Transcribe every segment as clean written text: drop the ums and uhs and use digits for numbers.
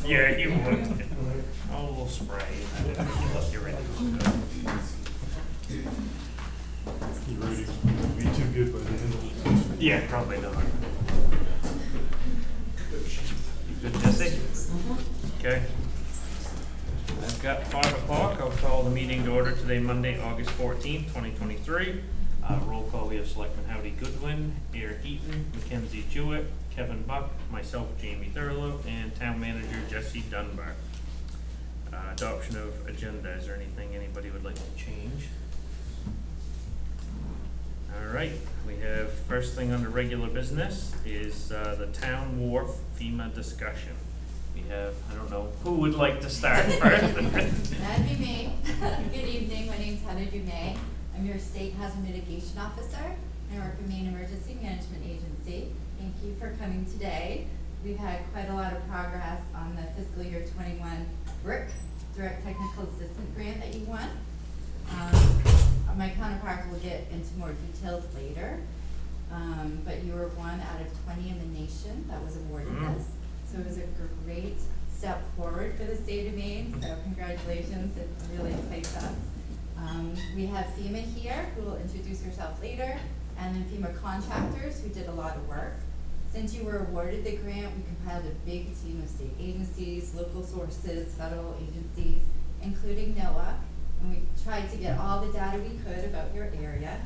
Yeah, you would. Oh, a little spray. Unless you're ready to go. You ready? Won't be too good by the end of it. Yeah, probably not. You good, Jesse? Okay. I've got 5 o'clock. I'll call the meeting to order today, Monday, August 14th, 2023. Roll call, we have Selectman Howdy Goodwin, Eric Eaton, Mackenzie Jewett, Kevin Buck, myself, Jamie Thurlow, and Town Manager Jesse Dunbar. Adoption of agenda. Is there anything anybody would like to change? All right, we have first thing under regular business is the Town Wharf FEMA discussion. We have, I don't know, who would like to start first? That'd be me. Good evening, my name's Heather Dumais. I'm your State Hazard Mitigation Officer. I work for Maine Emergency Management Agency. Thank you for coming today. We've had quite a lot of progress on the fiscal year 21 BRIC, Direct Technical Assistance Grant that you won. My counterpart will get into more details later, but you were one out of 20 in the nation that was awarded this. So it was a great step forward for the state of Maine, so congratulations, it really excites us. We have FEMA here, who will introduce herself later, and then FEMA contractors who did a lot of work. Since you were awarded the grant, we compiled a big team of state agencies, local sources, federal agencies, including NOAA, and we tried to get all the data we could about your area.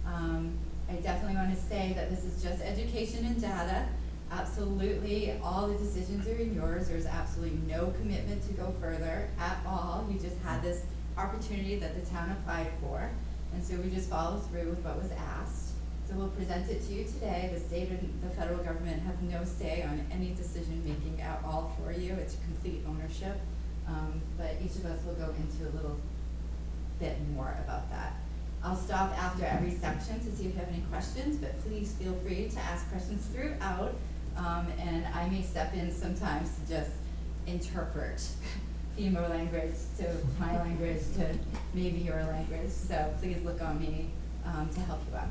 I definitely want to say that this is just education and data. Absolutely, all the decisions are in yours. There's absolutely no commitment to go further at all. You just had this opportunity that the town applied for, and so we just followed through with what was asked. So we'll present it to you today. The state and the federal government have no say on any decision making at all for you. It's complete ownership, but each of us will go into a little bit more about that. I'll stop after every section to see if you have any questions, but please feel free to ask questions throughout, and I may step in sometimes to just interpret FEMA language to my language to maybe your language, so please look on me to help you out.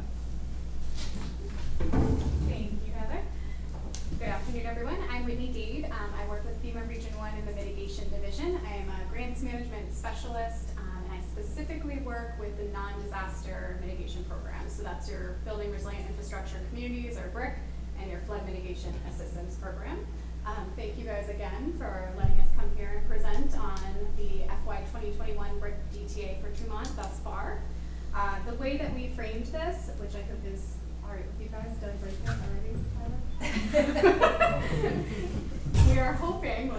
Thank you, Heather. Good afternoon, everyone. I'm Whitney Dade. I work with FEMA Region 1 in the Mitigation Division. I am a grants management specialist, and I specifically work with the non-disaster mitigation program. So that's your Building Resilient Infrastructure Communities, or BRIC, and your Flood Mitigation Assistance Program. Thank you guys again for letting us come here and present on the FY 2021 BRIC DTA for Tremont thus far. The way that we framed this, which I hope is alright with you guys, did I break that already, Tyler? We are hoping,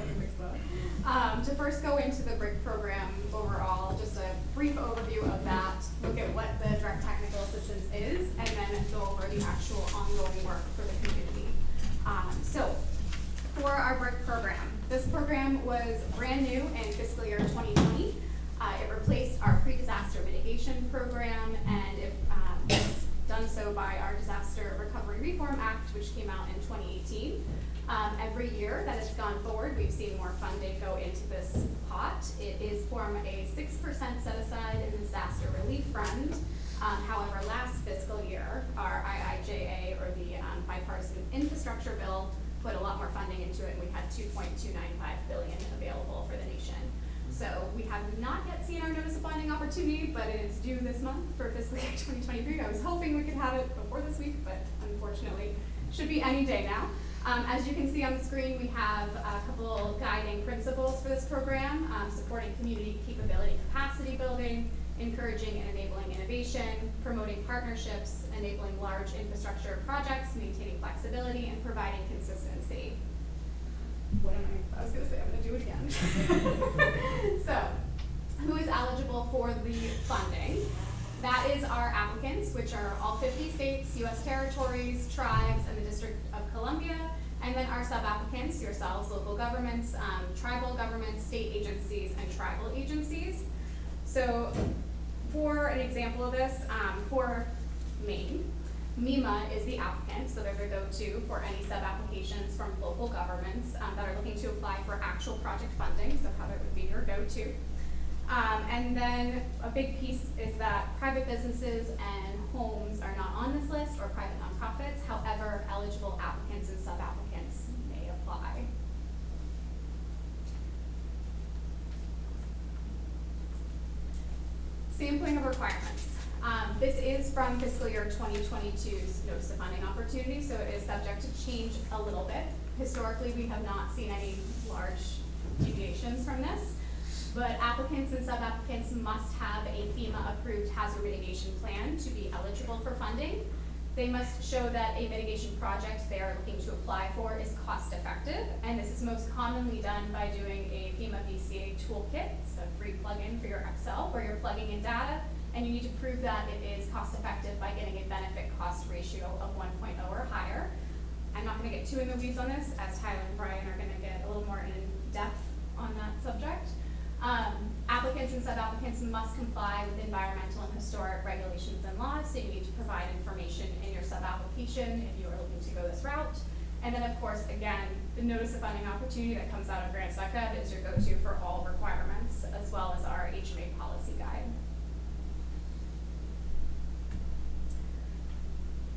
to first go into the BRIC program overall, just a brief overview of that, look at what the direct technical assistance is, and then go over the actual ongoing work for the community. So, for our BRIC program, this program was brand new in fiscal year 2020. It replaced our pre-disaster mitigation program, and it was done so by our Disaster Recovery Reform Act, which came out in 2018. Every year that it's gone forward, we've seen more funding go into this pot. It is from a 6% set aside in the disaster relief fund. However, last fiscal year, our IIJA, or the bipartisan infrastructure bill, put a lot more funding into it, and we had $2.295 billion available for the nation. So we have not yet seen our notice of bonding opportunity, but it is due this month for fiscal year 2023. I was hoping we could have it before this week, but unfortunately, should be any day now. As you can see on the screen, we have a couple guiding principles for this program, supporting community capability capacity building, encouraging and enabling innovation, promoting partnerships, enabling large infrastructure projects, maintaining flexibility, and providing consistency. I was going to say, I'm going to do it again. So, who is eligible for the funding? That is our applicants, which are all 50 states, U.S. territories, tribes, and the District of Columbia, and then our sub-applicants, yourselves, local governments, tribal governments, state agencies, and tribal agencies. So, for an example of this, for Maine, MEMA is the applicant, so they're the go-to for any sub-applications from local governments that are looking to apply for actual project funding, so Heather would be your go-to. And then a big piece is that private businesses and homes are not on this list, or private nonprofits. However, eligible applicants and sub-applicants may apply. Sampling of requirements. This is from fiscal year 2022's notice of funding opportunity, so it is subject to change a little bit. Historically, we have not seen any large deviations from this, but applicants and sub-applicants must have a FEMA-approved hazard mitigation plan to be eligible for funding. They must show that a mitigation project they are looking to apply for is cost-effective, and this is most commonly done by doing a FEMA VCA toolkit. It's a free plugin for your Excel where you're plugging in data, and you need to prove that it is cost-effective by getting a benefit-cost ratio of 1.0 or higher. I'm not going to get too in the weeds on this, as Tyler and Brian are going to get a little more in depth on that subject. Applicants and sub-applicants must comply with environmental and historic regulations and laws, so you need to provide information in your sub-application if you are looking to go this route. And then, of course, again, the notice of funding opportunity that comes out of grants.gov is your go-to for all requirements, as well as our HMA policy guide.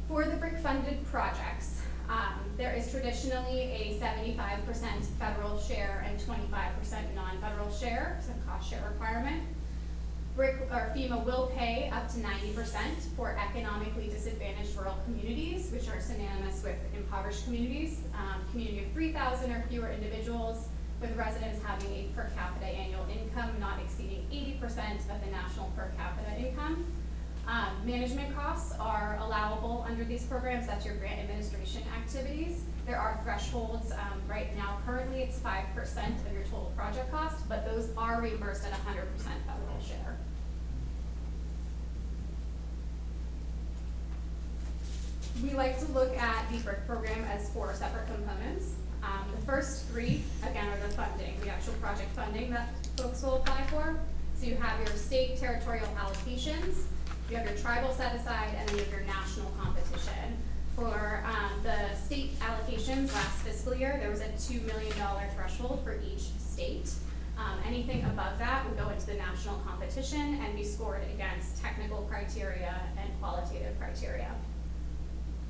For the BRIC-funded projects, there is traditionally a 75% federal share and 25% non-federal share, so cost share requirement. BRIC or FEMA will pay up to 90% for economically disadvantaged rural communities, which are synonymous with impoverished communities, community of 3,000 or fewer individuals, with residents having a per capita annual income not exceeding 80% of the national per capita income. Management costs are allowable under these programs. That's your grant administration activities. There are thresholds. Right now, currently, it's 5% of your total project cost, but those are reimbursed at 100% federal share. We like to look at the BRIC program as 4 separate components. The first 3, again, are the funding, the actual project funding that folks will apply for. So you have your state territorial allocations, you have your tribal set-aside, and then you have your national competition. For the state allocations last fiscal year, there was a $2 million threshold for each state. Anything above that would go into the national competition and be scored against technical criteria and qualitative criteria.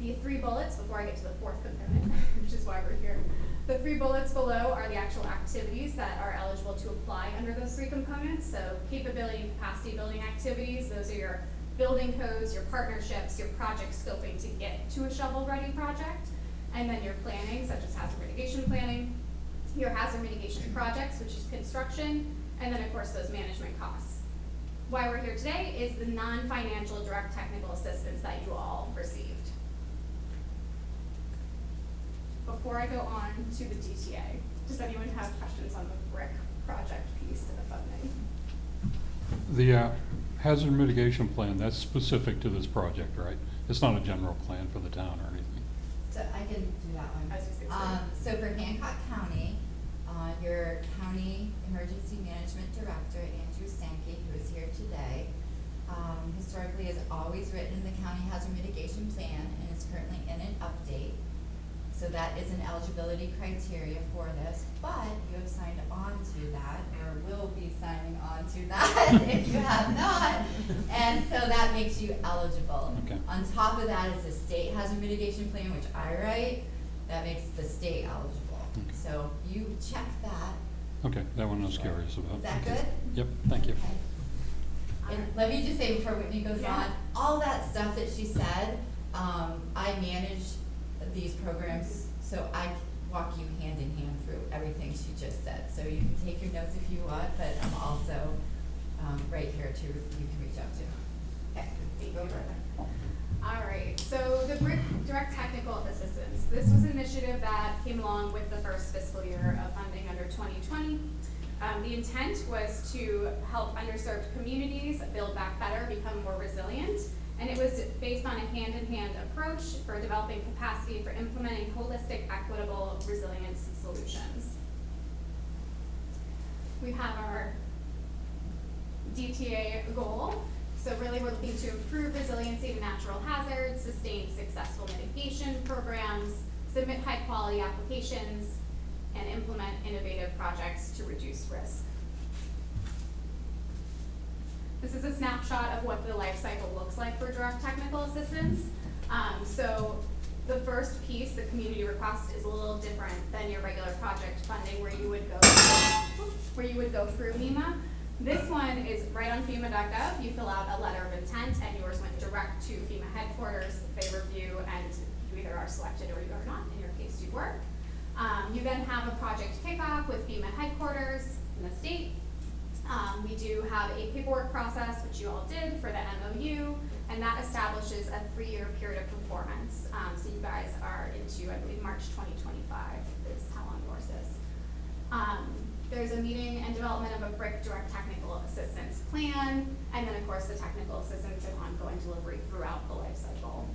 The 3 bullets, before I get to the 4th component, which is why we're here, the 3 bullets below are the actual activities that are eligible to apply under those 3 components. So capability and capacity building activities, those are your building codes, your partnerships, your project scoping to get to a shovel-ready project, and then your planning, such as hazard mitigation planning, your hazard mitigation projects, which is construction, and then of course those management costs. Why we're here today is the non-financial direct technical assistance that you all received. Before I go on to the DTA, does anyone have questions on the BRIC project piece of the funding? The hazard mitigation plan, that's specific to this project, right? It's not a general plan for the town or anything. So I can do that one. I was just gonna say. So for Hancock County, your county emergency management director, Andrew Sankey, who is here today, historically has always written in the county hazard mitigation plan and is currently in an update. So that is an eligibility criteria for this, but you have signed on to that, or will be signing on to that if you have not. And so that makes you eligible. Okay. On top of that is the state hazard mitigation plan, which I write, that makes the state eligible. Okay. So you check that. Okay, that one I was curious about. Is that Okay. good? Yep, thank you. Okay. And let me just say before Whitney goes Yeah. on, all that stuff that she said, I manage these programs, so I walk you hand in hand through everything she just said. So you can take your notes if you want, but I'm also right here to, you can reach out to. Okay, go further. All right, so the BRIC Direct Technical Assistance. This was an initiative that came along with the first fiscal year of funding under 2020. The intent was to help underserved communities build back better, become more resilient, and it was based on a hand-in-hand approach for developing capacity for implementing holistic, equitable resilience solutions. We have our DTA goal. So really we're looking to improve resiliency to natural hazards, sustain successful mitigation programs, submit high-quality applications, and implement innovative projects to reduce risk. This is a snapshot of what the life cycle looks like for direct technical assistance. So the first piece, the community request, is a little different than your regular project funding where you would go through NEMA. This one is right on FEMA.gov. You fill out a letter of intent, and yours went direct to FEMA headquarters. They review, and you either are selected or you are not. In your case, you were. You then have a project kickoff with FEMA headquarters in the state. We do have a paperwork process, which you all did for the MOU, and that establishes a 3-year period of performance. So you guys are into, I believe, March 2025 is how long yours is. There's a meeting and development of a BRIC direct technical assistance plan, and then of course the technical assistance and ongoing delivery throughout the life cycle.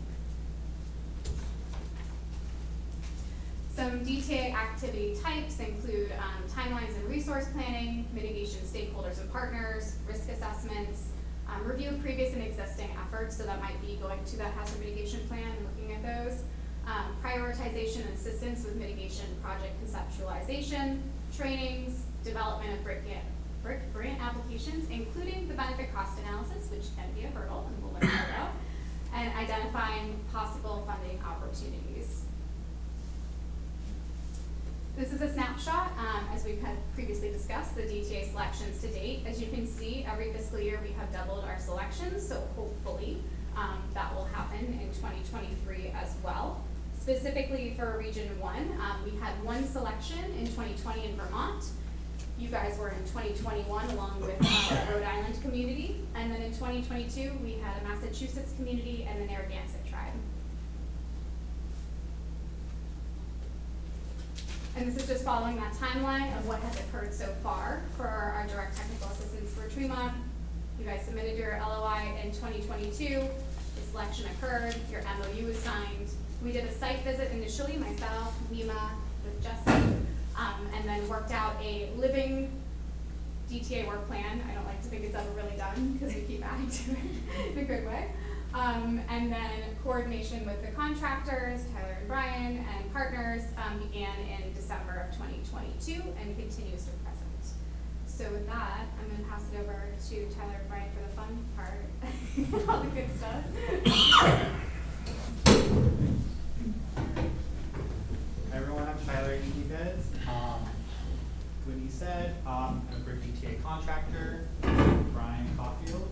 Some DTA activity types include timelines and resource planning, mitigation stakeholders and partners, risk assessments, review of previous and existing efforts, so that might be going to that hazard mitigation plan and looking at those, prioritization and assistance with mitigation project conceptualization, trainings, development of BRIC grant applications, including the benefit cost analysis, which can be a hurdle, and we'll learn more about, and identifying possible funding opportunities. This is a snapshot, as we've had previously discussed, the DTA selections to date. As you can see, every fiscal year we have doubled our selections, so hopefully that will happen in 2023 as well. Specifically for Region 1, we had 1 selection in 2020 in Vermont. You guys were in 2021 along with the Rhode Island community. And then in 2022, we had a Massachusetts community and the Narragansett tribe. And this is just following that timeline of what has occurred so far for our direct technical assistance for Tremont. You guys submitted your LOI in 2022. The selection occurred, your MOU was signed. We did a site visit initially, myself, Nima, with Jesse, and then worked out a living DTA work plan. I don't like to think it's ever really done because we keep adding to it in a good way. And then coordination with the contractors, Tyler and Brian, and partners began in December of 2022 and continues to present. So with that, I'm going to pass it over to Tyler and Brian for the fun part, all the good stuff. Hi everyone, I'm Tyler Enriquez. Whitney said, I'm a BRIC DTA contractor. Brian Caulfield,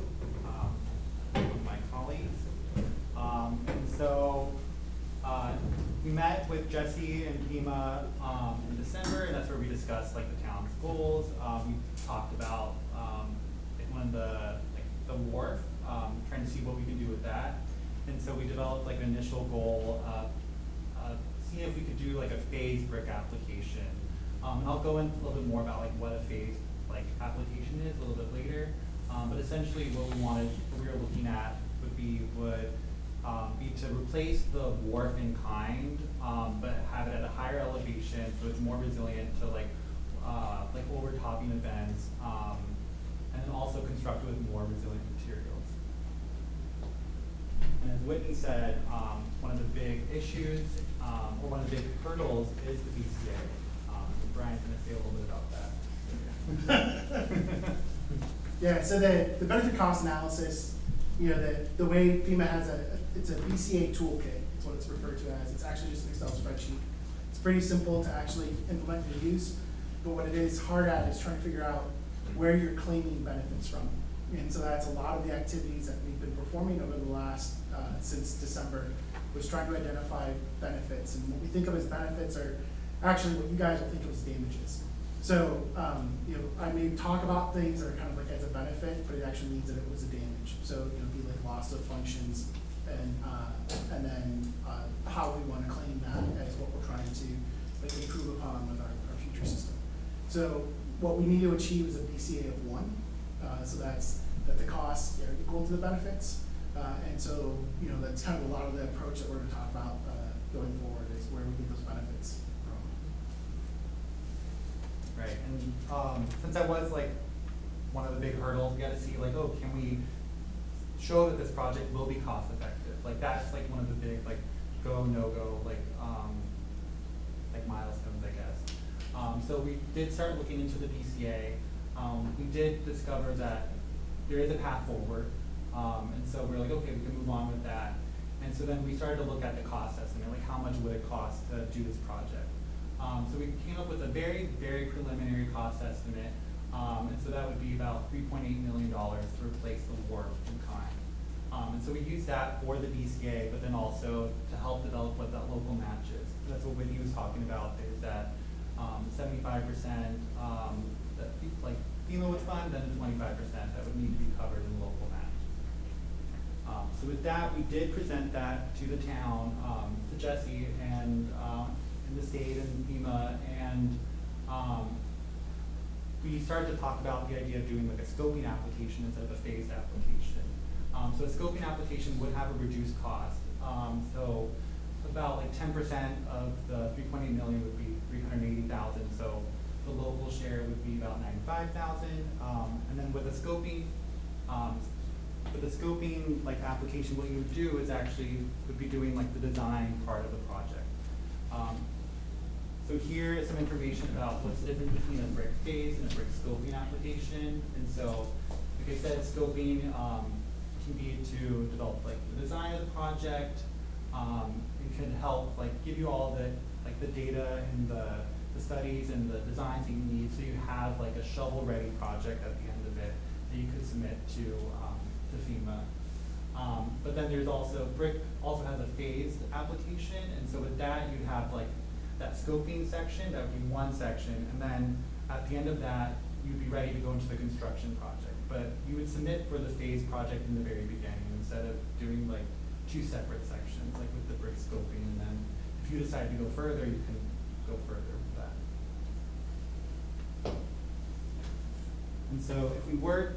one of my colleagues. And so we met with Jesse and Pima in December, and that's where we discussed like the town's goals. We talked about like one of the wharf, trying to see what we can do with that. And so we developed like an initial goal of seeing if we could do like a phased BRIC application. And I'll go into a little bit more about like what a phased like application is a little bit later. But essentially what we were looking at would be to replace the wharf in kind, but have it at a higher elevation so it's more resilient to like overtopping events, and then also constructed with more resilient materials. And as Whitney said, one of the big issues, or one of the big hurdles is the BCA. And Brian's going to say a little bit about that. Yeah, so the benefit cost analysis, you know, the way FEMA has it's a BCA toolkit, is what it's referred to as. It's actually just an Excel spreadsheet. It's pretty simple to actually implement and use, but what it is hard at is trying to figure out where you're claiming benefits from. And so that's a lot of the activities that we've been performing over the last, since December, was trying to identify benefits. And what we think of as benefits are actually what you guys will think of as damages. So, you know, I may talk about things that are kind of like as a benefit, but it actually means that it was a damage. So, you know, be like loss of functions, and then how we want to claim that as what we're trying to like improve upon with our future system. So, what we need to achieve is a BCA of 1. So that's that the costs are equal to the benefits, and so you know that's kind of a lot of the approach that we're going to talk about going forward is where we get those benefits from. Right, and since that was like one of the big hurdles, we got to see like, oh, can we show that this project will be cost effective? Like that's like one of the big like go no go like milestones, I guess. So we did start looking into the BCA. We did discover that there is a path forward, and so we're like, okay, we can move on with that. And so then we started to look at the cost estimate, like how much would it cost to do this project. So we came up with a very, very preliminary cost estimate And so that would be about $3.8 million to replace the wharf in kind. And so we use that for the BCA, but then also to help develop what that local match is. That's what Whitney was talking about. There's that 75% that like FEMA would fund, then the 25% that would need to be covered in the local match. So with that, we did present that to the town, to Jesse and the state and FEMA, and we started to talk about the idea of doing like a scoping application instead of a phased application. So a scoping application would have a reduced cost. So about like 10% of the 3.8 million would be 380,000. So the local share would be about 95,000. And then with a scoping, like application, what you would do is actually would be doing like the design part of the project. So here is some information about what's the difference between a brick phase and a brick scoping application. And so, like I said, scoping can be to develop like the design of the project. It can help like give you all the like the data and the studies and the designs that you need, so you have like a shovel-ready project at the end of it that you could submit to FEMA. But then there's also brick also has a phased application, and so with that you have like that scoping section, that would be one section, and then at the end of that you'd be ready to go into the construction project. But you would submit for the phased project in the very beginning instead of doing like two separate sections, like with the brick scoping, and then if you decide to go further, you can go further with that. And so if we were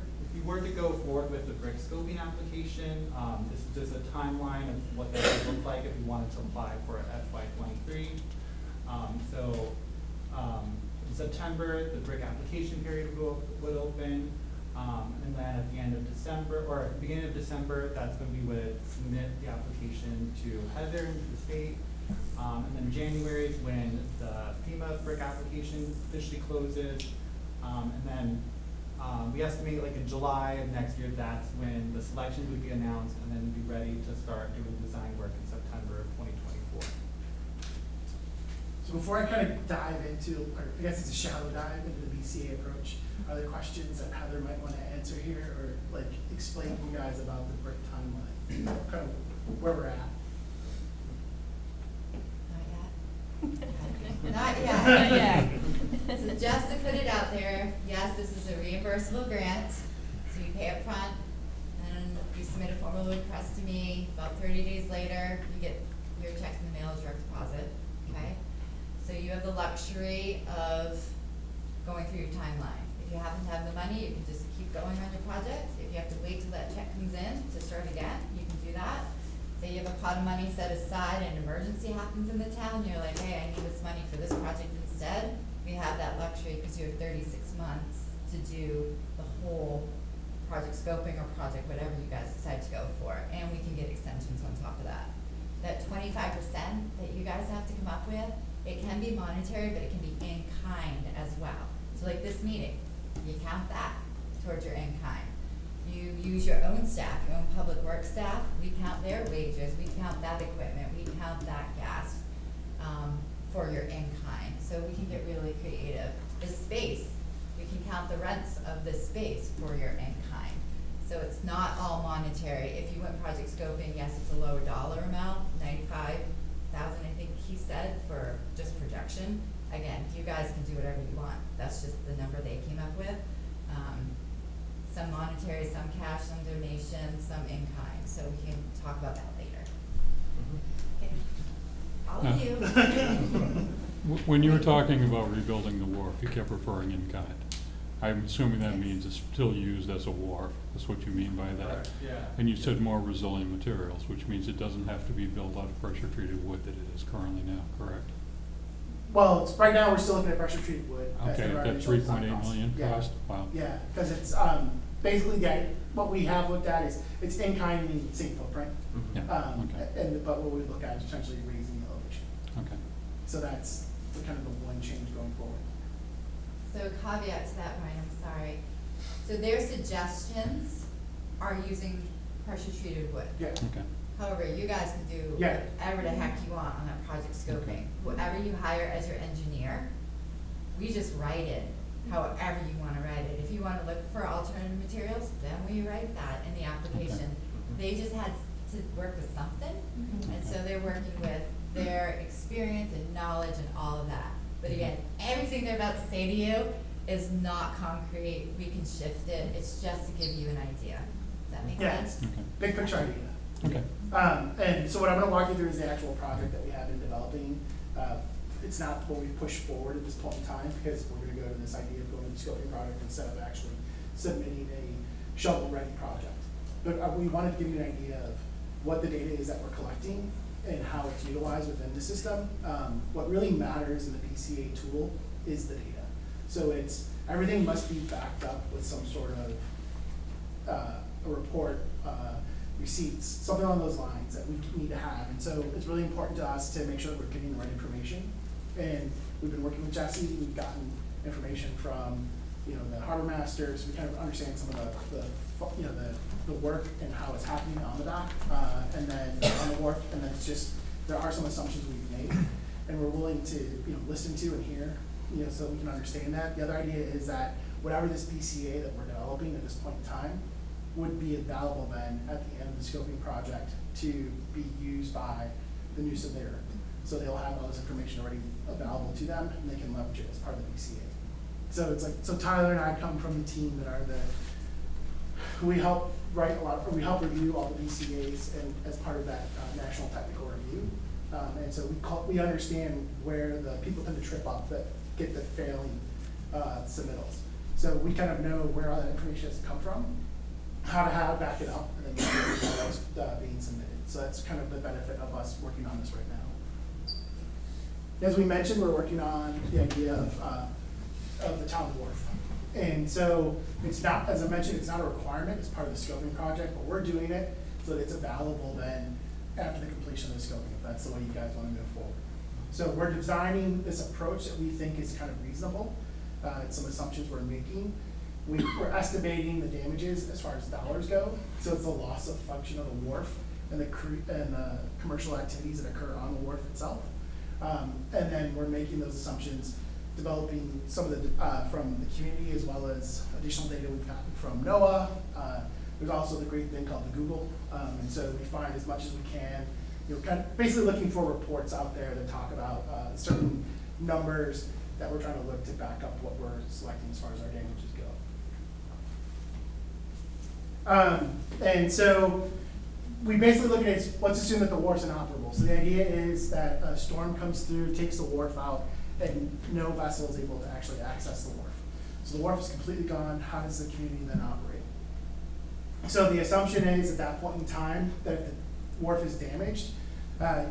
to go forward with the brick scoping application, this is just a timeline of what that would look like if we wanted to apply for FY23. In September, the brick application period would open, and then at the end of December, or at the beginning of December, that's when we would submit the application to Heather and to the state. And then January is when the FEMA brick application officially closes, and then we estimate like in July of next year, that's when the selections would be announced, and then be ready to start doing design work in September of 2024. So before I kind of dive into, or I guess it's a shallow dive into the BCA approach, are there questions that Heather might want to answer here, or like explain to you guys about the brick timeline, kind of where we're at? Not yet. Not yet. So just to put it out there, yes, this is a reimbursable grant, so you pay up front, and you submit a formal request to me. About 30 days later, you get your check in the mail as direct deposit, okay? So you have the luxury of going through your timeline. If you happen to have the money, you can just keep going on your project. If you have to wait till that check comes in to start again, you can do that. Say you have a pot of money set aside and an emergency happens in the town, you're like, hey, I need this money for this project instead. We have that luxury because you have 36 months to do the whole project scoping or project, whatever you guys decide to go for, and we can get extensions on top of that. That 25% that you guys have to come up with, it can be monetary, but it can be in kind as well. So like this meeting, you count that towards your in kind. You use your own staff, your own public works staff, we count their wages, we count that equipment, we count that gas for your in-kind. So we can get really creative. The space, we can count the rents of the space for your in-kind. So it's not all monetary. If you went project scoping, yes, it's a lower dollar amount, 95,000 I think he said for just projection. Again, you guys can do whatever you want. That's just the number they came up with. Some monetary, some cash, some donation, some in-kind. So we can talk about that later. Okay. All of you. When you were talking about rebuilding the wharf, you kept referring in kind. I'm assuming that means it's still used as a wharf. That's what you mean by that. Correct, yeah. And you said more resilient materials, which means it doesn't have to be built out of pressure-treated wood that it is currently now, correct? Well, it's, right now we're still looking at pressure treated wood. That's Okay, our that initial design 3.8 cost. million Yeah. cost? Wow. Yeah, because it's basically what we have looked at is it's in kind meaning same footprint. Yeah, okay, But what we look at is essentially raising the elevation. okay. So that's the kind of the one change going forward. So caveat to that, Brian, I'm sorry. So their suggestions are using pressure treated wood. Yeah. Okay. However, you guys can do Yeah. whatever the heck you want on that project scoping. Okay. Whoever you hire as your engineer, we just write it however you wanna write it. If you wanna look for alternative materials, then we write that in the application. They just had to work with something, and so they're working with their experience and knowledge and all of that. But again, everything they're about to say to you is not concrete, we can shift it, it's just to give you an idea. Does that make Yeah. sense? Okay, Big picture idea. okay. And so what I'm gonna walk you through is the actual project that we have been developing. It's not what we push forward at this point in time, because we're gonna go to this idea of going to the scoping project instead of actually submitting a shovel-ready project. But we wanted to give you an idea of what the data is that we're collecting and how it's utilized within the system. What really matters in the PCA tool is the data. So everything must be backed up with some sort of a report, receipts, something along those lines that we need to have. And so it's really important to us to make sure that we're getting the right information. And we've been working with Jesse, we've gotten information from, the harbor masters, we kind of understand some of the work and how it's happening on the dock, and then on the wharf, and then there are some assumptions we've made, and we're willing to, listen to and hear, so we can understand that. The other idea is that whatever this BCA that we're developing at this point in time would be available then at the end of the scoping project to be used by the new submitter. So they'll have all this information already available to them, and they can leverage it as part of the BCA. So Tyler and I come from the team that are we help review all the BCAs and as part of that national technical review. And so we understand where the people tend to trip up that get the failing submittals. So we kind of know where all that information has come from, how to back it up, and then what's being submitted. So that's kind of the benefit of us working on this right now. As we mentioned, we're working on the idea of the town wharf. And so it's not, as I mentioned, it's not a requirement, it's part of the scoping project, but we're doing it so that it's available then after the completion of the scoping, if that's the way you guys want to move forward. So we're designing this approach that we think is kind of reasonable. Some assumptions we're making. We're estimating the damages as far as dollars go. So it's the loss of function of the wharf and the commercial activities that occur on the wharf itself. And then we're making those assumptions, developing some of the from the community as well as additional data we've gotten from NOAA. There's also the great thing called the Google, and so we find as much as we can, kind of basically looking for reports out there that talk about certain numbers that we're trying to look to back up what we're selecting as far as our damages go. And so we basically look at let's assume that the wharf's inoperable. So the idea is that a storm comes through, takes the wharf out, and no vessel is able to actually access the wharf. So the wharf is completely gone. How does the community then operate? So the assumption is at that point in time that if the wharf is damaged,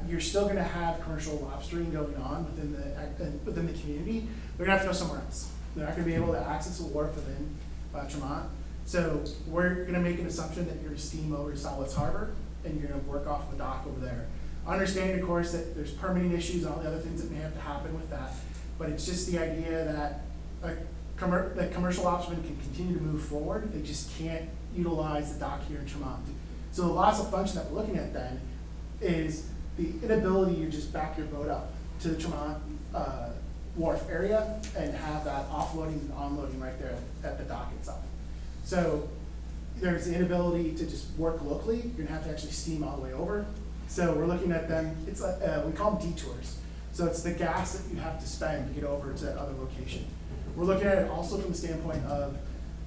you're still going to have commercial lobstering going on within the community. They're going to have to go somewhere else. They're not going to be able to access the wharf within Tremont. So we're going to make an assumption that you're going to steam over to Southwest Harbor and you're going to work off the dock over there. Understanding, of course, that there's permitting issues and all the other things that may have to happen with that, but it's just the idea that that commercial lobstermen can continue to move forward. They just can't utilize the dock here in Tremont. So the loss of function that we're looking at then is the inability to just back your boat up to the Tremont wharf area and have that offloading and onloading right there at the dock itself. So there's the inability to just work locally. You're gonna have to actually steam all the way over. So we're looking at them, it's like, we call them detours. So it's the gas that you have to spend to get over to that other location. We're looking at it also from the standpoint of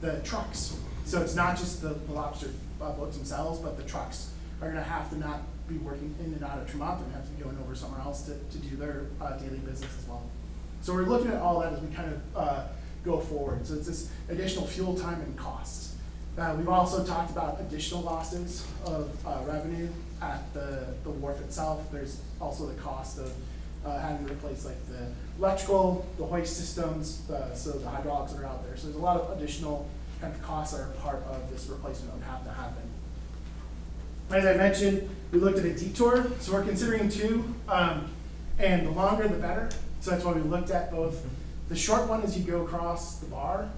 the trucks. So it's not just the lobster boats themselves, but the trucks are gonna have to not be working in and out of Tremont, and have to be going over somewhere else to do their daily business as well. So we're looking at all that as we kind of go forward. So it's this additional fuel time and costs. We've also talked about additional losses of revenue at the wharf itself. There's also the cost of having to replace like the electrical, the hoist systems, so the hydraulics that are out there. So there's a lot of additional kind of costs that are part of this replacement that would have to happen. As I mentioned, we looked at a detour, so we're considering two, and the longer the better. So that's why we looked at both. The short one is you go across the bar,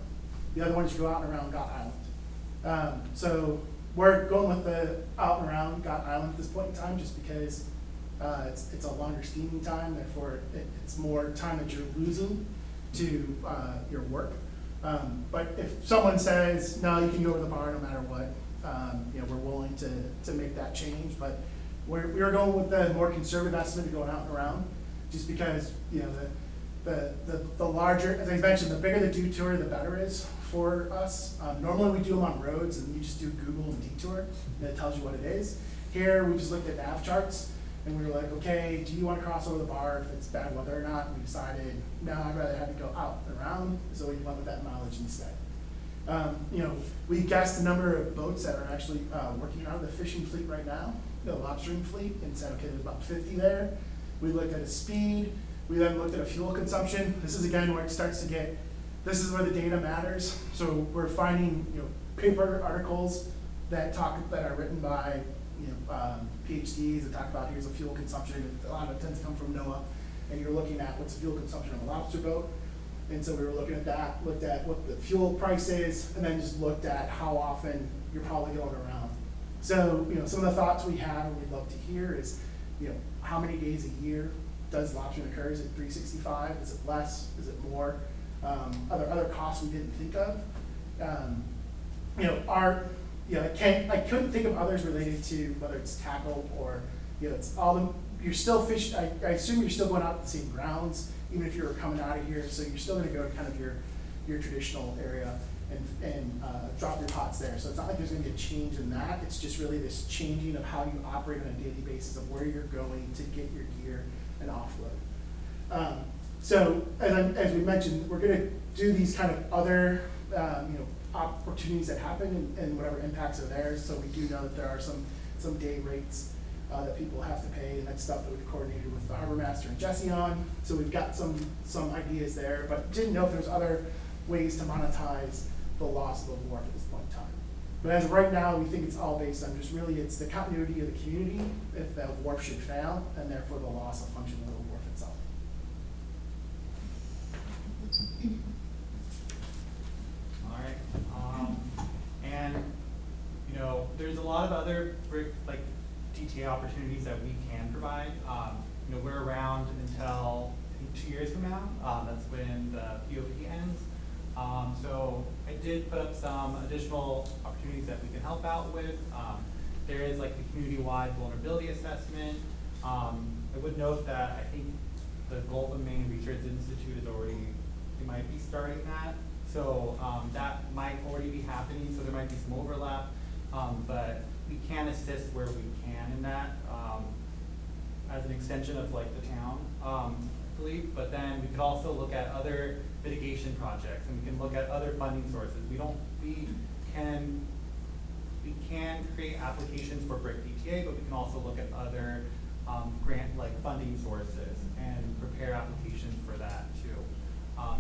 the other one is you go out and around Gott Island. So we're going with the out and around Gott Island at this point in time, just because it's a longer steaming time, therefore it's more time that you're losing to your work. But if someone says, no, you can go to the bar no matter what, you know, we're willing to make that change. But we were going with the more conservative estimate of going out and around, just because, you know, the larger, as I mentioned, the bigger the detour, the better it is for us. Normally we do them on roads and you just do Google and detour, and it tells you what it is. Here, we just looked at nav charts, and we were like, okay, do you want to cross over the bar if it's bad weather or not? And we decided, no, I'd rather have it go out and around, so we went with that mileage instead. You know, we guessed the number of boats that are actually working out of the fishing fleet right now, the lobstering fleet, and said, okay, there's about 50 there. We looked at a speed, we then looked at a fuel consumption. This is again where it starts to get, this is where the data matters. So we're finding, you know, paper articles that are written by, you know, PhDs that talk about here's a fuel consumption. A lot of it tends to come from NOAA, and you're looking at what's the fuel consumption of a lobster boat. And so we were looking at that, looked at what the fuel price is, and then just looked at how often you're probably going around. So, you know, some of the thoughts we have and we'd love to hear is, you know, how many days a year does lobstering occur? Is it 365? Is it less? Is it more? Other costs we didn't think of. You know, I couldn't think of others related to whether it's tackle or, you know, it's all the, you're still fish, I assume you're still going out to the same grounds, even if you're coming out of here, so you're still gonna go to kind of your traditional area and drop your pots there. So it's not like there's gonna be a change in that, it's just really this changing of how you operate on a daily basis of where you're going to get your gear and offload. So as we mentioned, we're gonna do these kind of other, you know, opportunities that happen and whatever impacts are there. So we do know that there are some day rates that people have to pay, and that's stuff that we've coordinated with the harbor master and Jesse on. So we've got some ideas there, but didn't know if there's other ways to monetize the loss of the wharf at this point in time. But as of right now, we think it's all based on just really, it's the continuity of the community if the wharf should fail, and therefore the loss of function of the wharf itself. All right. And, you know, there's a lot of other like DTA opportunities that we can provide. You know, we're around until I think 2 years from now. That's when the POP ends. So I did put up some additional opportunities that we can help out with. There is like the community-wide vulnerability assessment. I would note that I think the Gulf of Maine Research Institute is already, they might be starting that. So that might already be happening, so there might be some overlap. But we can assist where we can in that as an extension of like the town, I believe. But then we could also look at other mitigation projects, and we can look at other funding sources. We can create applications for BRIC DTA, but we can also look at other grant like funding sources and prepare applications for that too.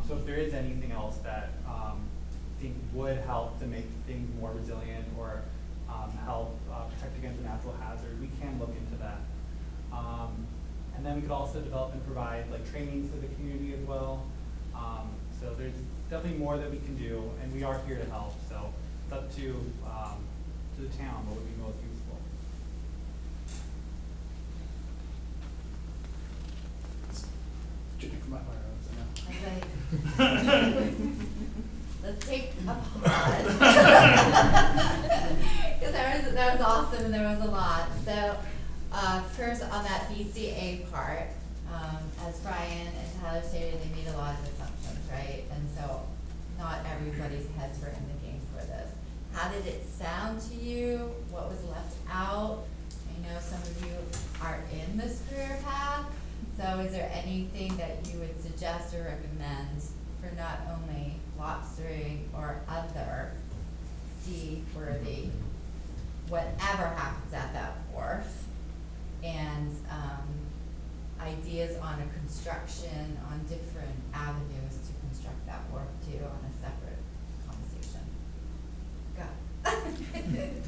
So if there is anything else that I think would help to make things more resilient or help protect against a natural hazard, we can look into that. And then we could also develop and provide like trainings to the community as well. So there's definitely more that we can do, and we are here to help. So it's up to the town what would be most useful. Dripping from my fire hose, I know. Okay. Let's take a pause. Because that was awesome and there was a lot. So first on that BCA part, as Brian and Tyler stated, they made a lot of assumptions, right? And so not everybody's heads were in the game for this. How did it sound to you? What was left out? I know some of you are in this career path. So is there anything that you would suggest or recommend for not only lobstering or other seaworthy, whatever happens at that wharf, and ideas on a construction, on different avenues to construct that wharf too on a separate conversation? Go.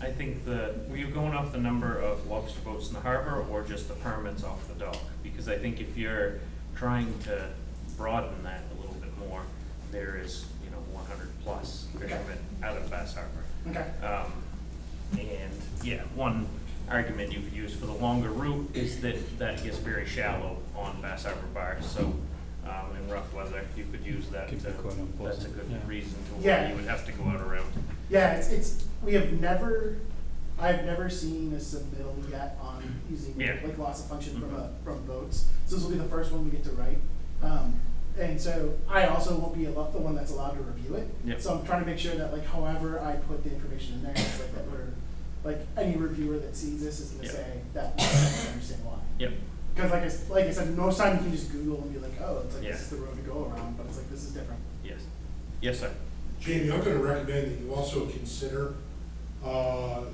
I think were you going off the number of lobster boats in the harbor or just the permits off the dock? Because I think if you're trying to broaden that a little bit more, there is, 100 plus fishermen out of Bass Harbor. Okay. And yeah, one argument you could use for the longer route is that gets very shallow on Bass Harbor Bar. So in rough weather, you could use that Could to, be quite unpleasant, that's a good yeah. reason to Yeah. why you would have to go out around. Yeah, I've never seen a submittal yet on using Yeah. like loss of function Mhm. from boats. So this will be the first one we get to write. And so I also won't be the one that's allowed to review it. Yep. So I'm trying to make sure that like however I put the information in there, it's like that we're, like any reviewer that sees this is gonna Yep. say that I don't understand why. Yep, Because like I said, most time you can just Google and be like, oh, it's like Yeah. this is the road to go around, but it's like this is different. yes. Yes, sir. Jamie, I'm gonna recommend that you also consider, the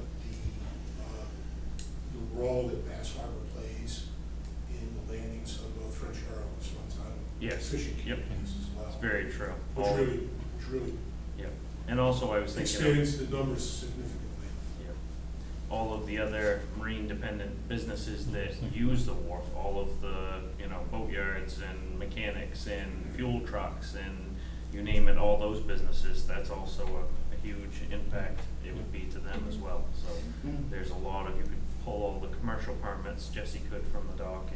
role that Bass Harbor plays in the landings of both French Arrow and Swan's Island. Yes. Fishing Yep. communities as well. It's very true. Which really Yep, and also I was thinking of. expands the numbers significantly. Yeah. All of the other marine-dependent businesses that use the wharf, all of the, boatyards and mechanics and fuel trucks and you name it, all those businesses, that's also a huge impact it would be to them as well. So Mhm. there's a lot of, you could pull all the commercial permits, Jesse could from the dock,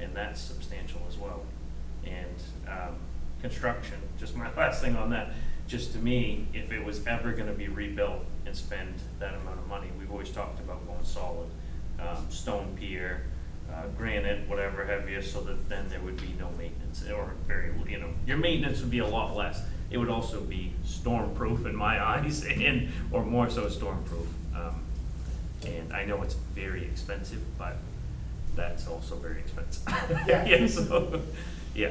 and that's substantial as well. And, construction, just my last thing on that, just to me, if it was ever gonna be rebuilt and spend that amount of money, we've always talked about going solid, stone pier, granite, whatever have you, so that then there would be no maintenance, or very, your maintenance would be a lot less. It would also be storm-proof in my eyes, or more so storm-proof. And I know it's very expensive, but that's also very expensive. Yeah. Yeah, so, yeah.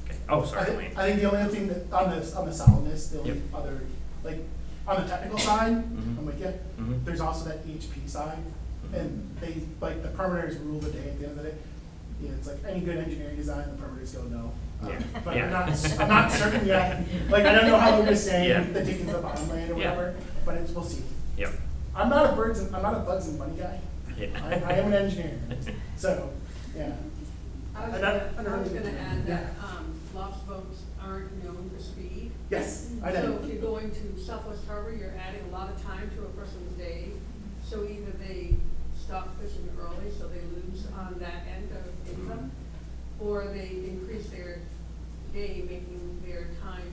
Okay, oh, I sorry, think, Wayne. I think the only other thing that, on the solidness, the only Yep. other, like, on the technical side, Mhm. I'm with you, Mhm. there's also that HP side, and they, like, the perimeters rule the day at the end of the day. It's like any good engineering design, the perimeters go no. Yeah. But Yeah. I'm not certain yet, like, I don't know how they're gonna say Yeah. the Dickens of Bottomland or Yeah. whatever, but we'll see. Yep, I'm not a bugs and bunny guy, yeah. I am an engineer, so, yeah. I was And gonna add that, lobster boats aren't known for speed. Yes, I So know. if you're going to Southwest Harbor, you're adding a lot of time to a person's day. So either they stop fishing early, so they lose on that end of income, or they increase their day, making their time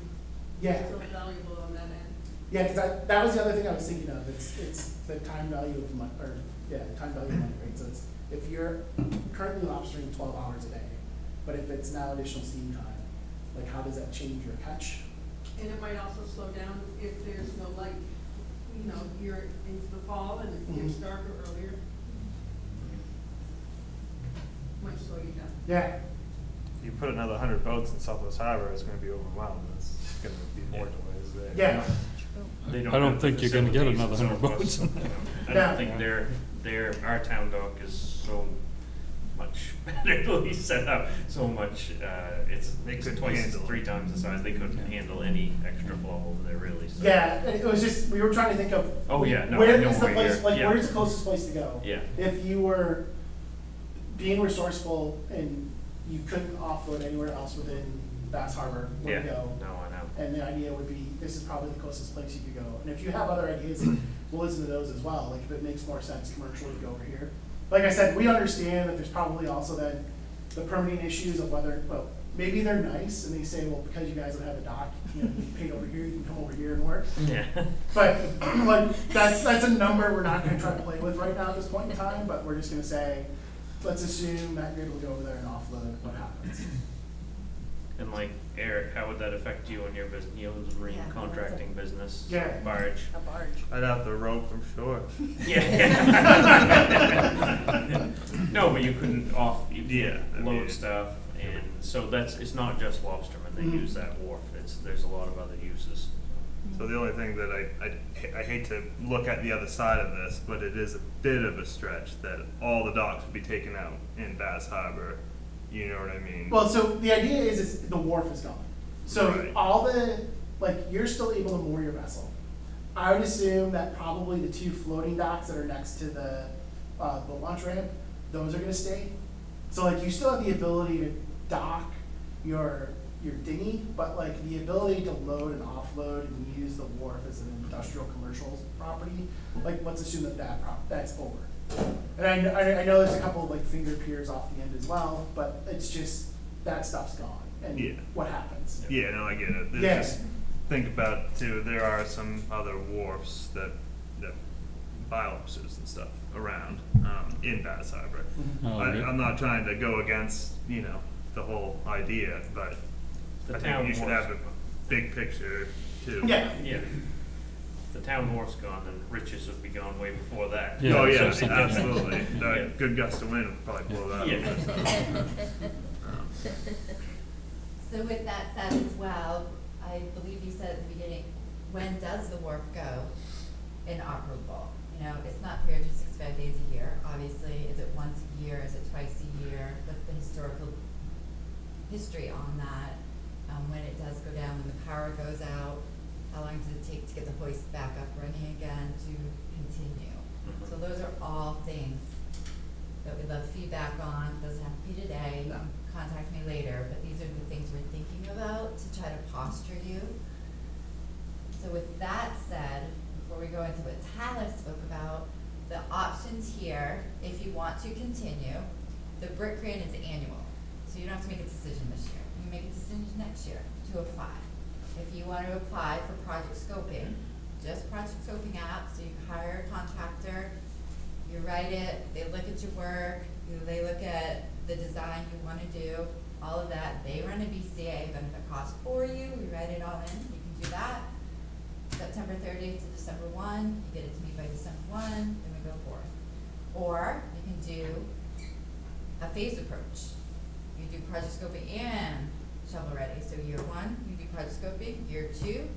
Yeah. still valuable on that end. Yeah, because that was the other thing I was thinking of, it's the time value of money, time value of money, right? So it's, if you're currently lobstering 12 hours a day, but if it's now additional steam time, like how does that change your catch? And it might also slow down if there's no light. You're into the fall and it gets Mhm. darker earlier. Might slow you down. Yeah, You put another 100 boats in Southwest Harbor, it's gonna be overwhelmed, it's gonna be more noise there. yeah, They I don't have the think you're gonna get facilities another and 100 so forth. boats. I Yeah. don't think our town dock is so much better set up, so much, They it's couldn't twice, handle it. 3 times the size, they couldn't handle any extra flow over there really, so. yeah, and it was just, we were trying to think of. Oh, yeah, no, I Where know is the where place, you're- like, yeah. where's the closest place to go? Yeah. If you were being resourceful and you couldn't offload anywhere else within Bass Harbor, where Yeah, to go? no, I know. And the idea would be, this is probably the closest place you could go. And if you have other ideas, we'll listen to those as well, like if it makes more sense commercially to go over here. Like I said, we understand that there's probably also then the permitting issues of whether, well, maybe they're nice and they say, well, because you guys don't have a dock, you paid over here, you can come over here and work. Yeah. But like, that's a number we're not gonna try to play with right now at this point in time, but we're just gonna say, let's assume that grid will go over there and offload what happens. And like, Eric, how would that affect you and your business, you own the marine Yeah, contracting business? Yeah. Barge? A barge. I'd have to row from shore. Yeah. No, but you couldn't you Yeah, I couldn't mean- load stuff, and so it's not just lobstermen that Mhm. use that wharf, there's a lot of other uses. So the only thing that I hate to look at the other side of this, but it is a bit of a stretch that all the docks would be taken out in Bass Harbor. You know what I mean? Well, so the idea is the wharf is gone. So Right. all you're still able to moor your vessel. I would assume that probably the 2 floating docks that are next to the boat launch ramp, those are gonna stay. So like, you still have the ability to dock your dinghy, but like the ability to load and offload and use the wharf as an industrial commercial property, like let's assume that's over. And I know there's a couple of like finger piers off the end as well, but it's just, that stuff's gone, and Yeah. what happens? Yeah, no, I get it. There's Yeah. just think about too. There are some other wharfs that biolopses and stuff around in Bass Harbor. Oh, yeah. I'm not trying to go against the whole idea, but The I town think you should wharf's- have a big picture too. Yeah, Yeah. The town wharf's gone, and Riches would be gone way before that. Yeah, Oh so yeah, it's something- absolutely. Yeah. A good gust of wind would probably blow that Yeah. over. So with that said as well, I believe you said at the beginning, when does the wharf go inoperable? You know, it's not 365 days a year, obviously. Is it once a year? Is it twice a year? What's the historical history on that? When it does go down, when the power goes out, how long does it take to get the hoist back up running again to continue? Mhm. So those are all things that we'd love feedback on. Doesn't have to be today, you can contact me later, but these are the things we're thinking about to try to posture you. So with that said, before we go into what Tyler spoke about, the options here, if you want to continue, the brick grant is annual, so you don't have to make a decision this year. You can make a decision next year to apply. If you want to apply for project scoping, just project scoping app, so you hire a contractor, you write it, they look at your work, they look at the design you want to do, all of that. They run a BCA benefit cost for you, we write it all in, you can do that. September 30th to December 1, you get it to me by December 1, then we go forth. Or you can do a phased approach. You do project scoping and shovel ready. So year 1, you do project scoping. Year 2,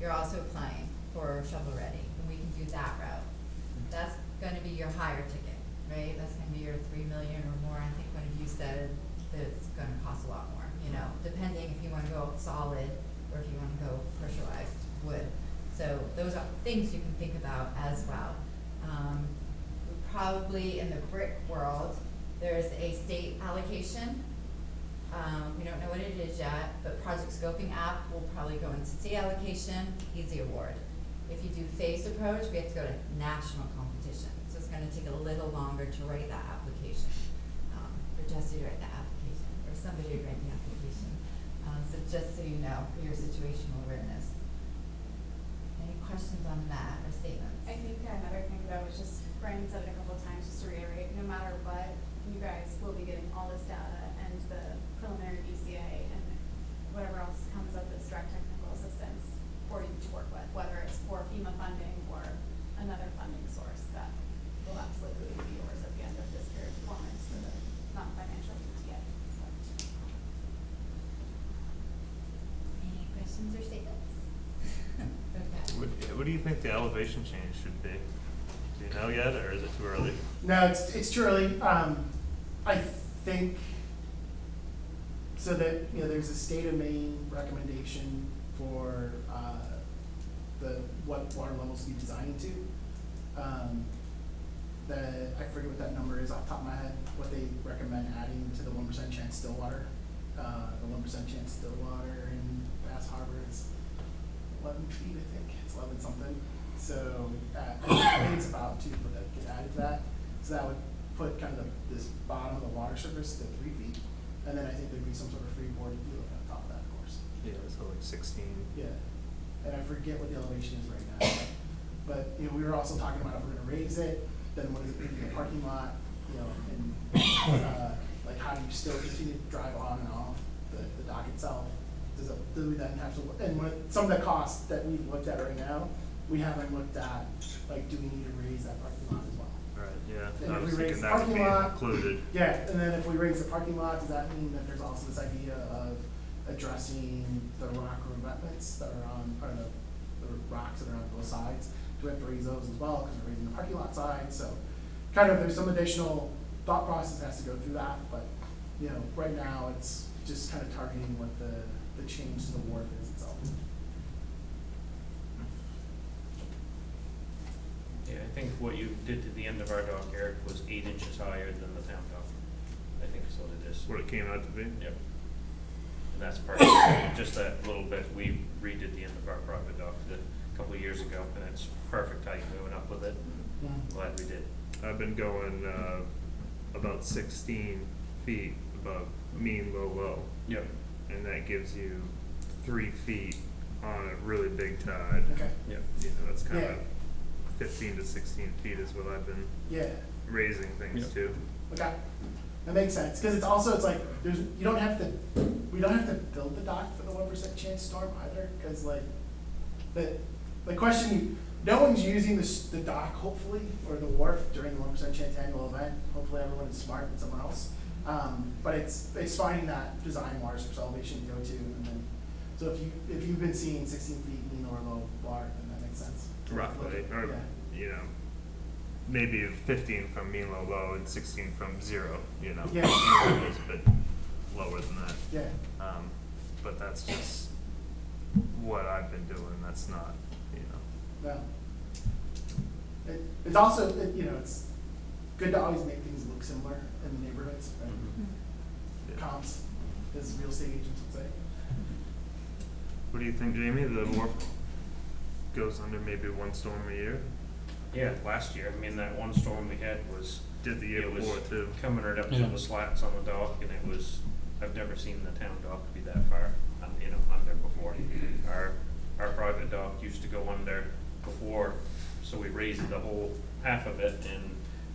you're also applying for shovel ready, and we can do that route. That's gonna be your higher ticket, right? That's gonna be your 3 million or more. I think one of you said that it's gonna cost a lot more, depending if you wanna go solid or if you wanna go pressurized wood. So those are things you can think about as well. Probably in the brick world, there's a state allocation. We don't know what it is yet, but project scoping app will probably go into state allocation, easy award. If you do phased approach, we have to go to national competition. So it's gonna take a little longer to write that application. For Jesse to write the application, or somebody to write the application. So just so you know, for your situational awareness. Any questions on that or statements? I think another thing though is just, Brian said it a couple of times, just to reiterate, no matter what, you guys will be getting all this data and the preliminary BCA and whatever else comes up as direct technical assistance for you to work with, whether it's for FEMA funding or another funding source that will absolutely be yours at the end of this period of performance for the non-financial BTA. So. Any questions or statements? Okay. What do you think the elevation change should be? Do you know yet, or is it too early? no, it's too early. I think, so that, there's a state of Maine recommendation for, what water levels to be designing to. I forget what that number is off the top of my head, what they recommend adding to the 1% chance still water. The 1% chance still water in Bass Harbor is 11 feet, I think, it's 11 something. So, I think it's about 2 foot that get added to that. So that would put kind of this bottom of the water surface to 3 feet. And then I think there'd be some sort of freeboard deal on top of that, of course. Yeah, so like 16. Yeah, and I forget what the elevation is right now, but, we were also talking about if we're gonna raise it, then what is it, maybe the parking lot, and, like, how do you still continue to drive on and off the dock itself? Do we then have to, and some of the costs that we've looked at right now, we haven't looked at, like, do we need to raise that parking lot as well? Right, yeah. And I if was we raise thinking the that would parking be lot- included. Yeah, and then if we raise the parking lot, does that mean that there's also this idea of addressing the rock revetments that are on, or the rocks that are on both sides? Do we have to raise those as well, because we're raising the parking lot side, so kind of there's some additional thought process that has to go through that, but, right now, it's just kind of targeting what the change to the wharf is itself. Yeah, I think what you did to the end of our dock, Eric, was 8 inches higher than the town dock. I think is what it is. What it came out to be? Yep. And that's perfect. Just that little bit, we redid the end of our private dock a couple of years ago, and it's perfect how you went up with it. I'm glad we did. I've been going about 16 feet above mean, low, low. Yep, And that gives you 3 feet on a really big tide. Okay, yep. You know, that's kind Yeah. of 15 to 16 feet is what I've been yeah, raising things Yep. to. okay. That makes sense, because it's also, it's like, we don't have to build the dock for the 1% chance storm either, because like, the question, no one's using the dock hopefully, or the wharf during the 1% chance annual event, hopefully everyone is smart and someone else. But it's finding that design water source elevation to go to, and then, so if you've been seeing 16 feet mean or low water, then that makes sense. Roughly, or, Yeah. you know, maybe 15 from mean, low, low, and 16 from 0, you know. Yeah. It's a bit lower than that. Yeah, But that's just what I've been doing, that's not, you know. no. It's also, you know, it's good to always make things look similar in the neighborhoods, right? Yeah. Comps, as real estate agents would say. What do you think, Jamie? The wharf goes under maybe 1 storm a year? Yeah, last year, I mean, that one storm we had was, Did the year it was before too. coming right up to Yeah. the slats on the dock, and it was, I've never seen the town dock be that far, you know, under before. Our private dock used to go under before, so we raised the whole half of it,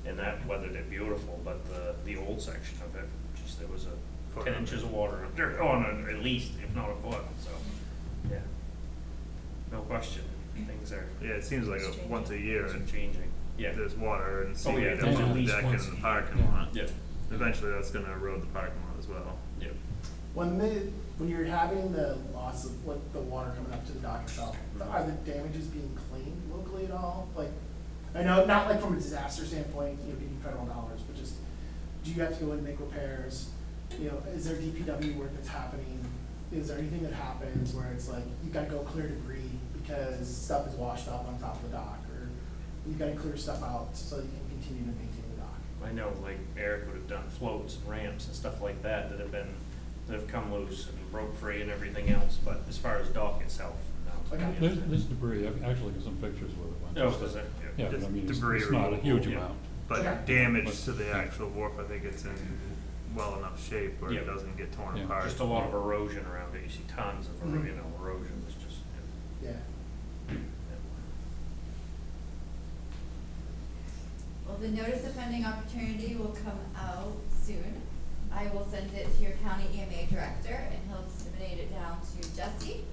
and that weathered it beautiful, but the old section of it, just, there was a Foot 10 under. inches of water under, oh, no, at least, if not a foot, so, yeah. No question, things are Yeah, it seems like once a year changing, yeah. there's water and Oh, yeah, seaweed there's up at on the least deck once and a the year. parking Yeah. lot. Yeah, Eventually that's gonna erode the parking lot as well. yeah. When you're having the loss of what the water coming up to the dock itself, are the damages being cleaned locally at all? Like, I know, not like from a disaster standpoint, you know, getting federal dollars, but just, do you have to go in and make repairs? You know, is there DPW work that's happening? Is there anything that happens where it's like, you gotta go clear debris because stuff is washed up on top of the dock, or you gotta clear stuff out so you can continue to maintain the dock? I know, like Eric would have done floats and ramps and stuff like that that have come loose and broke free and everything else, but as far as dock itself, no. Okay. There's debris, I've actually got some pictures with it. Oh, is there? Yeah, but I Just mean, debris it's not a removal, huge yeah. amount. But Okay. damage to the actual wharf, I think it's in well enough shape where Yeah. it doesn't get torn Yeah. apart. Just a lot of erosion around it, you see tons of, Mhm. you know, erosion, it's just, Yeah. yeah. Well, the notice of pending opportunity will come out soon. I will send it to your county EMA director, and he'll disseminate it down to Jesse,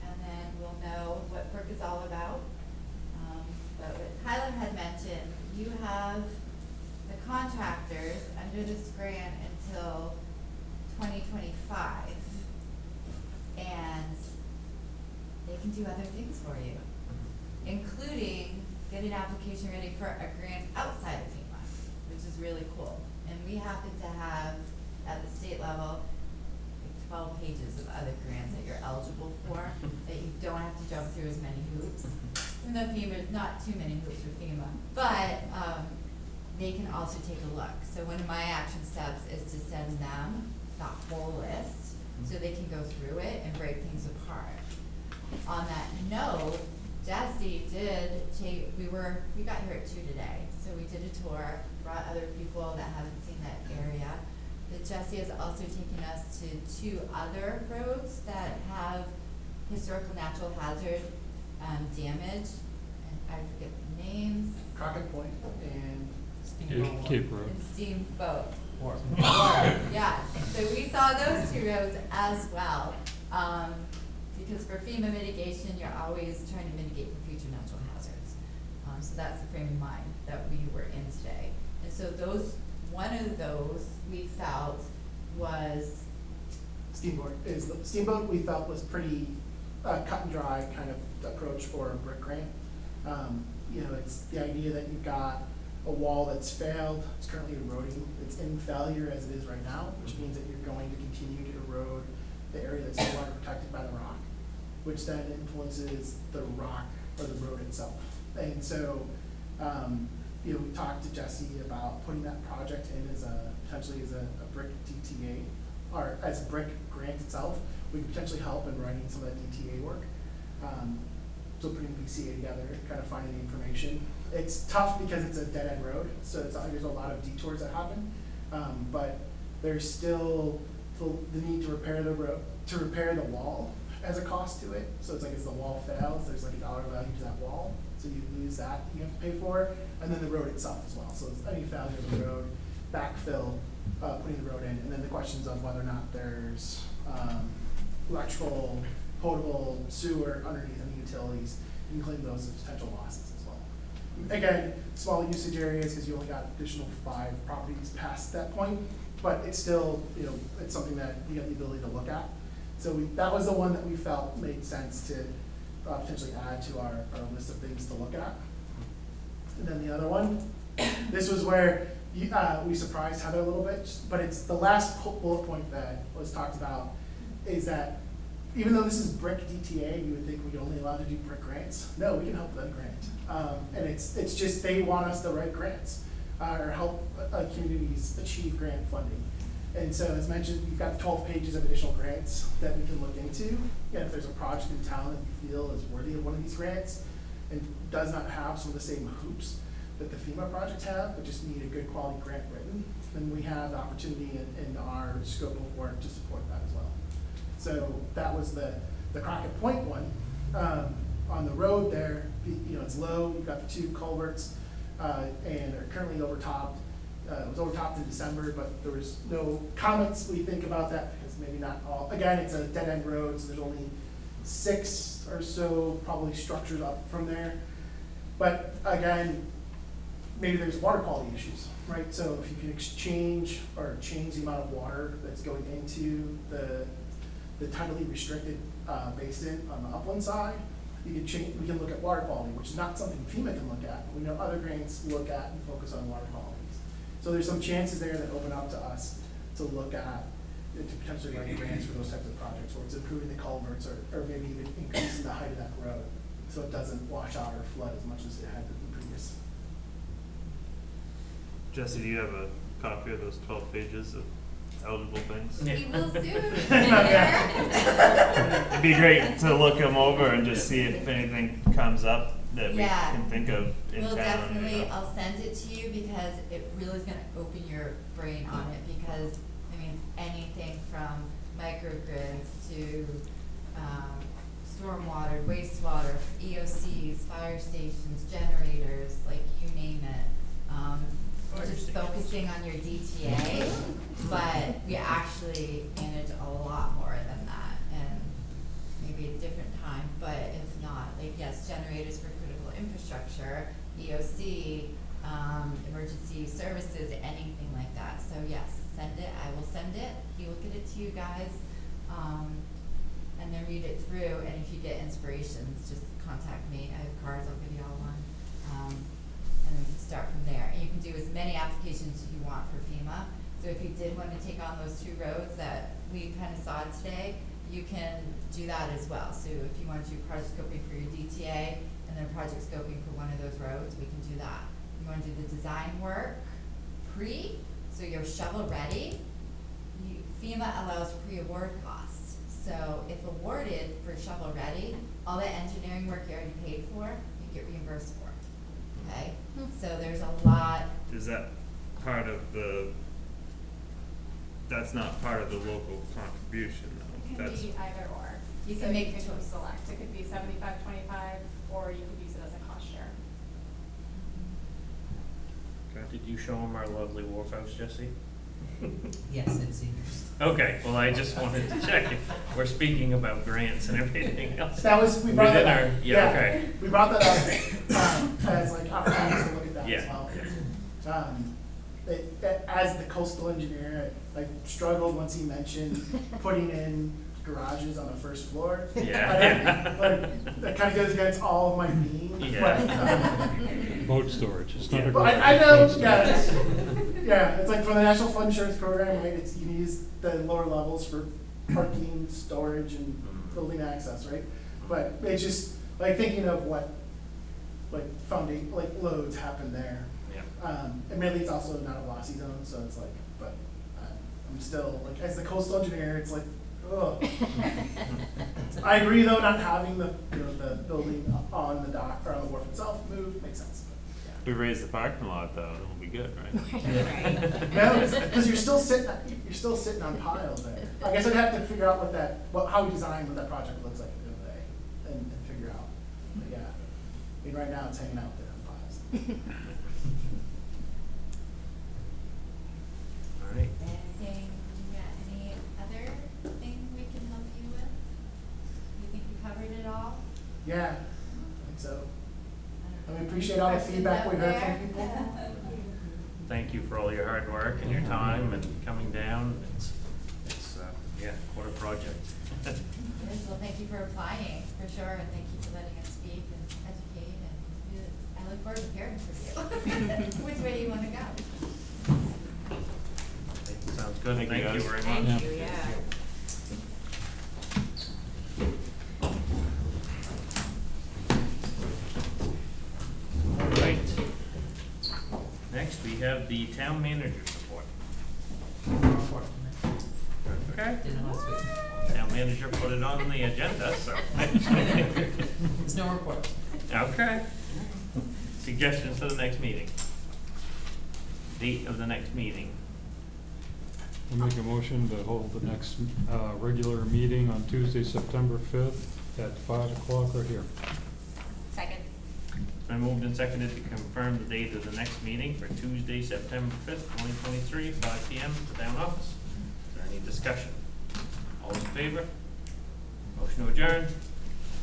and then we'll know what PERC is all about. But what Tyler had mentioned, you have the contractors under this grant until 2025, and they can do other things for you, including get an application ready for a grant outside of FEMA, which is really cool. And we happen to have, at the state level, like 12 pages of other grants that you're eligible for, that you don't have to jump through as many hoops. Even though FEMA, not too many hoops for FEMA, but, they can also take a look. So one of my action steps is to send them the whole list, so they can go through it and break things apart. On that note, Jesse did take, we got here at 2 today, so we did a tour, brought other people that haven't seen that area. But Jesse has also taken us to 2 other roads that have historical natural hazard, damage, and I forget the names, Crockett Point and Cape Road. and Steamboat. Yes, so we saw those 2 roads as well. Because for FEMA mitigation, you're always trying to mitigate for future natural hazards. So that's the frame of mind that we were in today. And so one of those we felt was, Steamboat we felt was pretty cut and dry kind of approach for a brick grant. You know, it's the idea that you've got a wall that's failed, it's currently eroding, it's in failure as it is right now, which means that you're going to continue to erode the area that's no longer protected by the rock, which then influences the rock or the road itself. And so, you know, we talked to Jesse about putting that project in as potentially as a brick DTA, or as a brick grant itself. We could potentially help in writing some of that DTA work. So putting BCA together, kind of finding the information. It's tough because it's a dead-end road, so there's a lot of detours that happen. But there's still the need to repair the road, to repair the wall as a cost to it. So it's like as the wall fails, there's like a dollar value to that wall. So you lose that, you have to pay for, and then the road itself as well. So it's any failure of the road, backfill, putting the road in, and then the questions of whether or not there's electrical, potable, sewer underneath any utilities, you can claim those as potential losses as well. Again, small usage areas, because you only got additional 5 properties past that point, but it's still, you know, it's something that we have the ability to look at. So that was the one that we felt made sense to potentially add to our list of things to look at. And then the other one, this was where we surprised Heather a little bit, but it's the last bullet point that was talked about, is that even though this is brick DTA, you would think we're only allowed to do brick grants. No, we can help them grant. And it's just they want us to write grants or help communities achieve grant funding. And so as mentioned, we've got 12 pages of additional grants that we can look into. And if there's a project in town that you feel is worthy of one of these grants and does not have some of the same hoops that the FEMA projects have, but just need a good quality grant written, then we have the opportunity in our scope of work to support that as well. So that was the Crockett Point one. On the road there, you know, it's low, you've got the 2 culverts, and are currently overtopped. It was overtopped in December, but there was no comments we think about that, because maybe not all, again, it's a dead end road, so there's only 6 or so probably structures up from there. But again, maybe there's water quality issues, right? So if you can exchange or change the amount of water that's going into the tidally restricted basin on the upland side, you can change, we can look at water quality, which is not something FEMA can look at. We know other grants look at and focus on water qualities. So there's some chances there that open up to us to look at, to potentially write grants for those types of projects, where it's improving the culverts or maybe even increasing the height of that road, so it doesn't wash out or flood as much as it had in previous. Jesse, do you have a copy of those 12 pages of eligible things? Yeah. We will soon. It'd be great to look them over and just see if anything comes up that we Yeah. can think of in We'll town. definitely, You know? I'll send it to you because it really is gonna open your brain on it, because, I mean, anything from microgrids to, stormwater, wastewater, EOCs, fire stations, generators, like you name it. We're just focusing on your DTA, but we actually manage a lot more than that, and maybe a different time, but if not, like, yes, generators for critical infrastructure, EOC, emergency services, anything like that. So yes, send it, I will send it, he will get it to you guys, and then read it through, and if you get inspirations, just contact me, I have cards, I'll give you all one. And we can start from there, and you can do as many applications as you want for FEMA. So if you did want to take on those 2 roads that we kind of saw today, you can do that as well. So if you want to do project scoping for your DTA and then project scoping for one of those roads, we can do that. You want to do the design work so you're shovel ready. FEMA allows pre-award costs. So if awarded for shovel ready, all the engineering work you already paid for, you get reimbursed for it. Okay? So there's a lot. Is that part of the, that's not part of the local contribution It though? can That's, be either or. You So can make you a can choice. select, it could be 75-25, or you could use it as a cost share. okay. Did you show him our lovely wharf house, Jesse? Yes, it's Cedars. Okay, well, I just wanted to check if we're speaking about grants and everything else. That was, we brought that Within up. our- yeah, okay. We brought that up, as like opportunities to look at that as Yeah, well. yeah. As the coastal engineer, I struggled once he mentioned putting in garages on the first floor. Yeah. Like, that kind of goes against all of my being, but, Boat storage, it's not Yeah. a but garage. I know, it's boat yeah, storage. it's like for the National Flood Insurance Program, right, it's, you can use the lower levels for parking, storage, and building access, right? But it's just, like, thinking of what, like, loads happen there. Yeah. Admittedly, it's also not a lossy zone, so it's like, but I'm still, like, as the coastal engineer, it's like, ugh. I agree, though, not having the, you know, the building on the dock or on the wharf itself move makes sense, but, We raise the parking lot though, it'll be good, right? No, because you're still sitting on piles there. I guess I'd have to figure out how we design what that project looks like at the end of the day, and figure out. But yeah, I mean, right now it's hanging out there on piles. All right. Anything, any other thing we can help you with? You think we covered it all? Yeah, I think so. I don't And know. we appreciate all the Questions feedback out we heard there? from people. Thank you for all your hard work and your time and coming down. It's yeah, what a project. Yes, well, thank you for applying, for sure, and thank you for letting us speak and educate, and I look forward to hearing from you, which way you wanna go. Sounds good. Thank you, Thank you guys. very much. Thank you, yeah. All right. Next, we have the town manager's report. Okay. Didn't last week. Town manager put it on the agenda, so. There's no report. Okay. Suggestions for the next meeting? Date of the next meeting? I'll make a motion to hold the next, regular meeting on Tuesday, September 5th at 5 o'clock right here. Second. It's been moved and seconded to confirm the date of the next meeting for Tuesday, September 5th, 2023, 5 PM at the town office. Is there any discussion? All those in favor? Motion to adjourn?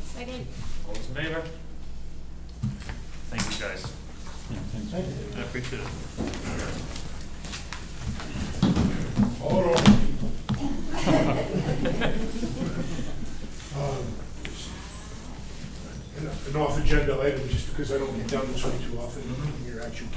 Second. All those in favor? Thank you, guys. Yeah, thanks. Thank you. I appreciate it. Hold on, people. An off-agenda item, just because I don't get done this way too often, you're actually